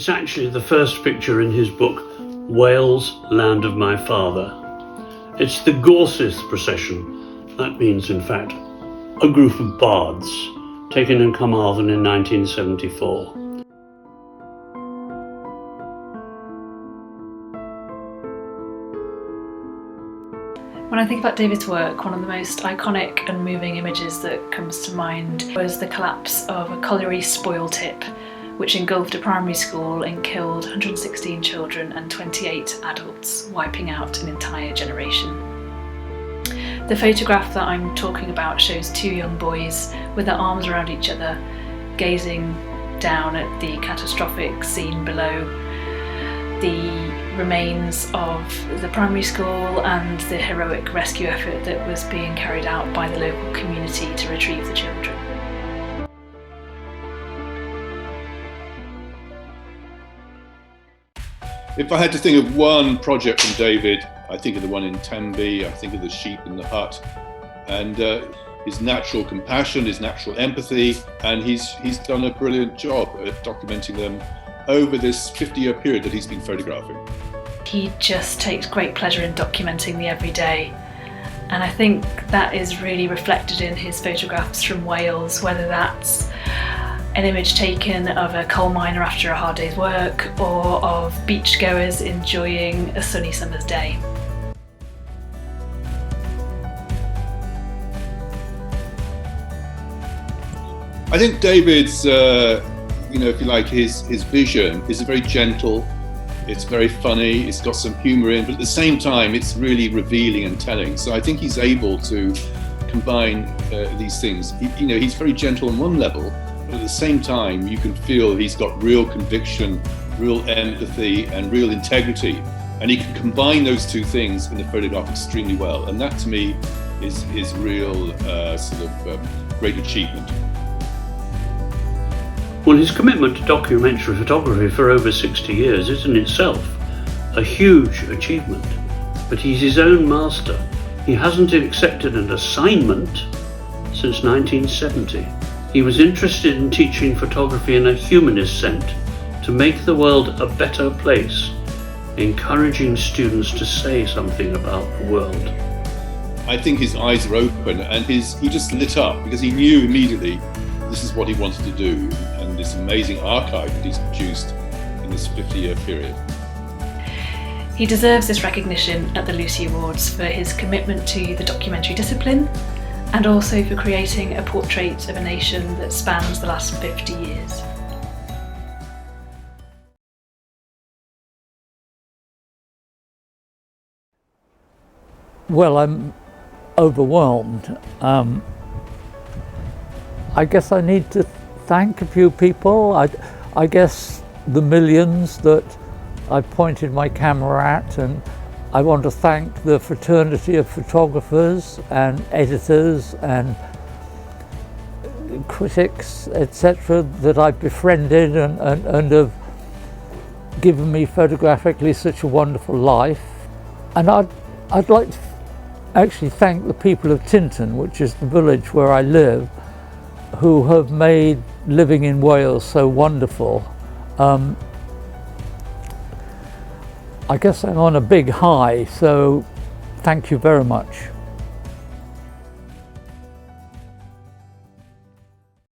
it's actually the first picture in his book, Wales, Land of My Father. It's the Gorsyth procession. That means, in fact, a group of bards taken in Carmarthen in 1974. When I think about David's work, one of the most iconic and moving images that comes to mind was the collapse of a colliery spoil tip, which engulfed a primary school and killed 116 children and 28 adults, wiping out an entire generation. The photograph that I'm talking about shows two young boys with their arms around each other, gazing down at the catastrophic scene below, the remains of the primary school and the heroic rescue effort that was being carried out by the local community to retrieve the children. If I had to think of one project from David, I think of the one in Tenby, I think of the sheep in the hut, and his natural compassion, his natural empathy, and he's done a brilliant job at documenting them over this 50-year period that he's been photographing. He just takes great pleasure in documenting the everyday, and I think that is really reflected in his photographs from Wales, whether that's an image taken of a coal miner after a hard day's work or of beachgoers enjoying a sunny summer's day. I think David's, if you like, his vision is very gentle, it's very funny, it's got some humour in, but at the same time it's really revealing and telling. So I think he's able to combine these things. He's very gentle on one level, but at the same time you can feel he's got real conviction, real empathy and real integrity, and he can combine those two things in the photograph extremely well, and that to me is his real great achievement. Well, his commitment to documentary photography for over 60 years is in itself a huge achievement, but he's his own master. He hasn't accepted an assignment since 1970. He was interested in teaching photography in a humanist sense, to make the world a better place, encouraging students to say something about the world. I think his eyes are open and he just lit up because he knew immediately this is what he wanted to do, and this amazing archive that he's produced in this 50-year period. He deserves this recognition at the Lucie Awards for his commitment to the documentary discipline and also for creating a portrait of a nation that spans the last 50 years. Well, I'm overwhelmed. I guess I need to thank a few people. I guess the millions that I've pointed my camera at, and I want to thank the fraternity of photographers and editors and critics, etc., that I've befriended and have given me photographically such a wonderful life. And I'd like to actually thank the people of Tintern, which is the village where I live, who have made living in Wales so wonderful. I guess I'm on a big high, so thank you very much.